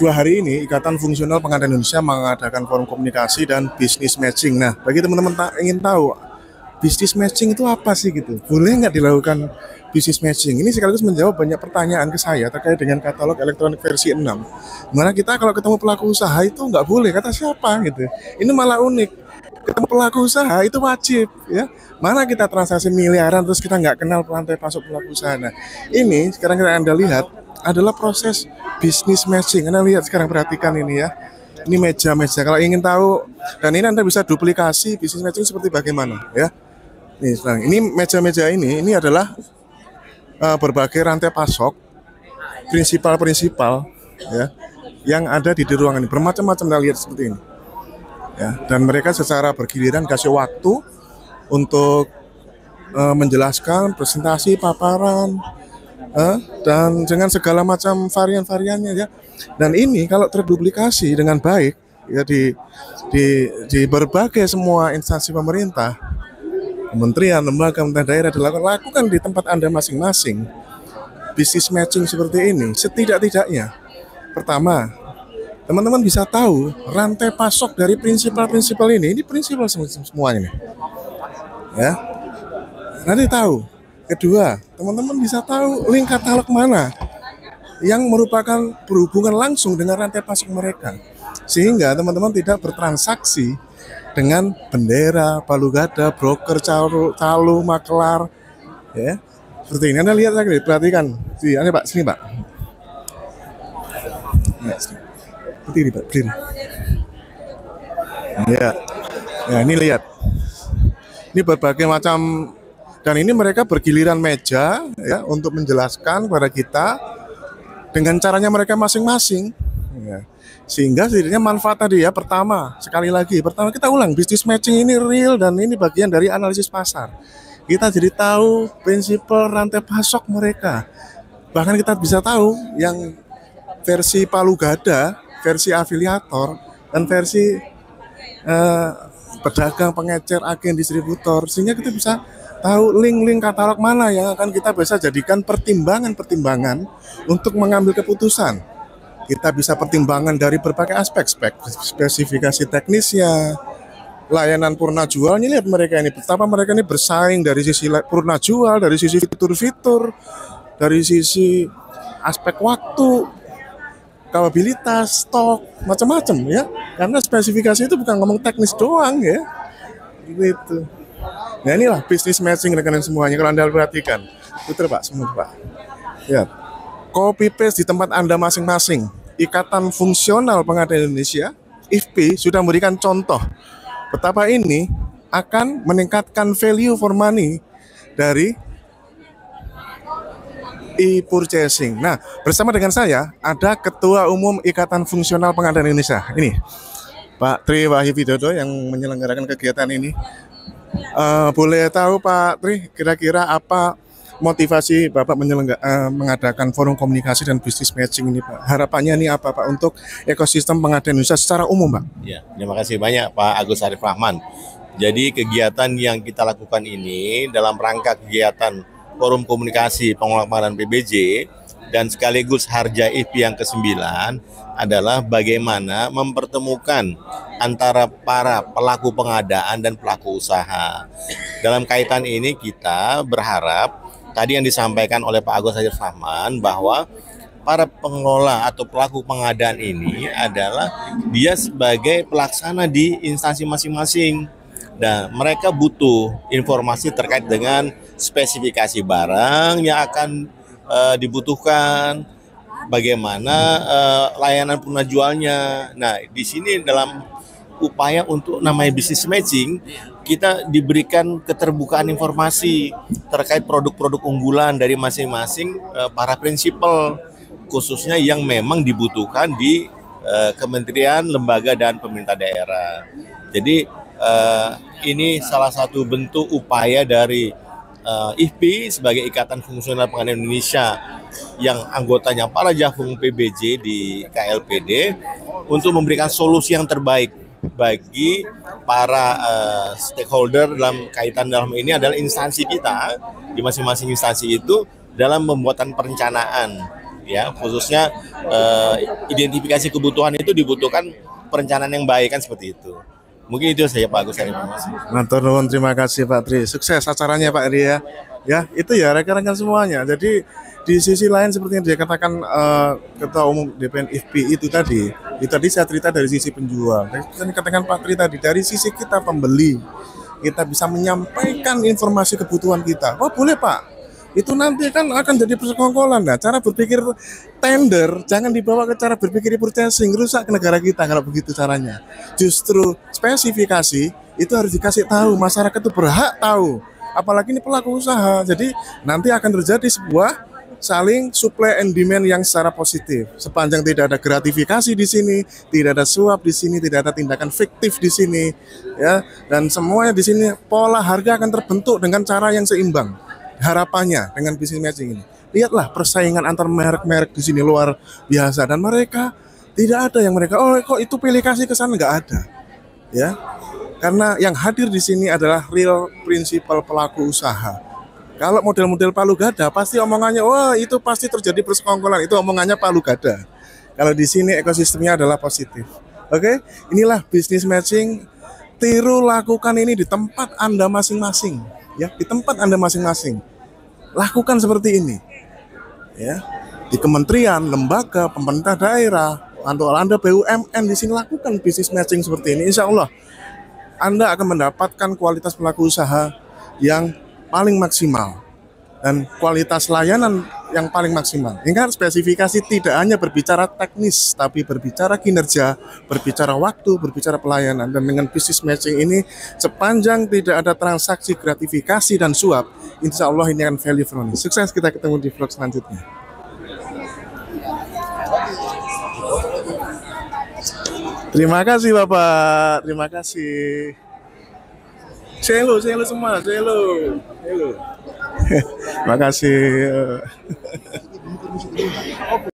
Dua hari ini Ikatan Fungsional Pengadaan Indonesia mengadakan forum komunikasi dan bisnis matching. Nah, bagi teman-teman ingin tahu bisnis matching itu apa sih gitu? Boleh nggak dilakukan bisnis matching? Ini sekaligus menjawab banyak pertanyaan ke saya terkait dengan katalog elektronik versi 6. Mana kita kalau ketemu pelaku usaha itu nggak boleh, kata siapa gitu. Ini malah unik. Ketemu pelaku usaha itu wajib ya. Mana kita transaksi miliaran terus kita nggak kenal rantai pasok pelaku usaha. Nah, ini sekarang kita Anda lihat adalah proses bisnis matching. Anda lihat sekarang, perhatikan ini ya. Ini meja-meja. Kalau ingin tahu, dan ini Anda bisa duplikasi bisnis matching seperti bagaimana ya. Nih, sekarang ini meja-meja ini adalah berbagai rantai pasok, prinsipal-prinsipal ya, yang ada di ruangan ini. Bermacam-macam, Anda lihat seperti ini. Ya, dan mereka secara bergiliran kasih waktu untuk menjelaskan presentasi, paparan, dan dengan segala macam varian-variannya ya. Dan ini kalau terduplikasi dengan baik ya di berbagai semua instansi pemerintah, kementerian, lembaga, pemerintah daerah dilakukan di tempat Anda masing-masing. Bisnis matching seperti ini setidak-tidaknya pertama, teman-teman bisa tahu rantai pasok dari prinsipal-prinsipal ini. Ini prinsipal semuanya nih. Ya. Nanti tahu. Kedua, teman-teman bisa tahu link katalog mana yang merupakan berhubungan langsung dengan rantai pasok mereka. Sehingga teman-teman tidak bertransaksi dengan bendera, palu gada, broker, calo, makelar, ya. Seperti ini. Anda lihat lagi, perhatikan. Sini, Pak, sini, Pak. Ya, sini. Seperti ini, Pak, berdiri. Ya. Ya, ini lihat. Ini berbagai macam, dan ini mereka bergiliran meja ya untuk menjelaskan kepada kita dengan caranya mereka masing-masing. Ya. Sehingga setidaknya manfaat tadi ya, pertama kita ulang, bisnis matching ini real dan ini bagian dari analisis pasar. Kita jadi tahu prinsipal rantai pasok mereka. Bahkan kita bisa tahu yang versi palu gada, versi afiliator, dan versi pedagang, pengecer, agen, distributor. Sehingga kita bisa tahu link-link katalog mana yang akan kita bisa jadikan pertimbangan-pertimbangan untuk mengambil keputusan. Kita bisa pertimbangan dari berbagai aspek, spesifikasi teknisnya, layanan purna jual. Ini lihat mereka ini, betapa mereka ini bersaing dari sisi purna jual, dari sisi fitur-fitur, dari sisi aspek waktu, kapabilitas, stok, macam-macam ya. Karena spesifikasi itu bukan ngomong teknis doang ya. Gitu. Nah, inilah bisnis matching rekan semuanya kalau Anda perhatikan. Putar, Pak, semua, Pak. Ya. Copy paste di tempat Anda masing-masing. Ikatan Fungsional Pengadaan Indonesia, IFPI, sudah memberikan contoh betapa ini akan meningkatkan value for money dari e-purchasing. Nah, bersama dengan saya ada Ketua Umum Ikatan Fungsional Pengadaan Indonesia. Ini Pak Tri Wahyu Widodo yang menyelenggarakan kegiatan ini. Boleh tahu Pak Tri, kira-kira apa motivasi Bapak mengadakan forum komunikasi dan bisnis matching ini, Pak? Harapannya ini apa, Pak, untuk ekosistem pengadaan Indonesia secara umum, Pak? Ya, terima kasih banyak Pak Agus Arif Rahman. Jadi kegiatan yang kita lakukan ini dalam rangka kegiatan forum komunikasi pengelolaan PBJ dan sekaligus Harja IFPI yang ke-9 adalah bagaimana mempertemukan antara para pelaku pengadaan dan pelaku usaha. Dalam kaitan ini kita berharap tadi yang disampaikan oleh Pak Agus Arif Rahman bahwa para pengelola atau pelaku pengadaan ini adalah dia sebagai pelaksana di instansi masing-masing. Dan mereka butuh informasi terkait dengan spesifikasi barang yang akan dibutuhkan, bagaimana layanan purna jualnya. Nah, di sini dalam upaya untuk namanya bisnis matching, kita diberikan keterbukaan informasi terkait produk-produk unggulan dari masing-masing para prinsipal, khususnya yang memang dibutuhkan di kementerian, lembaga, dan pemerintah daerah. Jadi ini salah satu bentuk upaya dari IFPI sebagai Ikatan Fungsional Pengadaan Indonesia yang anggotanya para Jafung PBJ di KLPD untuk memberikan solusi yang terbaik bagi para stakeholder dalam kaitan dalam ini adalah instansi kita di masing-masing instansi itu dalam pembuatan perencanaan ya, khususnya identifikasi kebutuhan itu dibutuhkan perencanaan yang baik kan seperti itu. Mungkin itu saja Pak Agus Hari Rahman. Matur nuwun, terima kasih Pak Tri. Sukses acaranya Pak Tri ya. Ya, itu ya rekan-rekan semuanya. Jadi di sisi lain seperti yang dikatakan Ketua Umum DPN IFPI itu tadi saya cerita dari sisi penjual. Dan dikatakan Pak Tri tadi dari sisi kita pembeli, kita bisa menyampaikan informasi kebutuhan kita. Oh boleh Pak, itu nanti kan akan jadi persekongkolan. Nah, cara berpikir tender jangan dibawa ke cara berpikir purchasing, rusak ke negara kita kalau begitu caranya. Justru spesifikasi itu harus dikasih tahu, masyarakat itu berhak tahu. Apalagi ini pelaku usaha. Jadi nanti akan terjadi sebuah saling supply and demand yang secara positif. Sepanjang tidak ada gratifikasi di sini, tidak ada suap di sini, tidak ada tindakan fiktif di sini, ya. Dan semuanya di sini pola harga akan terbentuk dengan cara yang seimbang. Harapannya dengan business matching ini. Lihatlah persaingan antar merek-merek di sini luar biasa, dan mereka tidak ada yang mereka kok itu pilih kasih ke sana, nggak ada. Ya. Karena yang hadir di sini adalah real prinsipal pelaku usaha. Kalau model-model palu gada pasti omongannya wah itu pasti terjadi persekongkolan, itu omongannya palu gada. Kalau di sini ekosistemnya adalah positif. Oke, inilah business matching. Tiru lakukan ini di tempat Anda masing-masing, ya, di tempat Anda masing-masing. Lakukan seperti ini. Ya. Di kementerian, lembaga, pemerintah daerah, Anda BUMN di sini lakukan business matching seperti ini. Insya Allah Anda akan mendapatkan kualitas pelaku usaha yang paling maksimal dan kualitas layanan yang paling maksimal. Ingat, spesifikasi tidak hanya berbicara teknis, tapi berbicara kinerja, berbicara waktu, berbicara pelayanan. Dan dengan business matching ini, sepanjang tidak ada transaksi gratifikasi dan suap, insya Allah ini akan value for money. Sukses, kita ketemu di vlog selanjutnya. Terima kasih Bapak, terima kasih. Selo semua, selo. Terima kasih.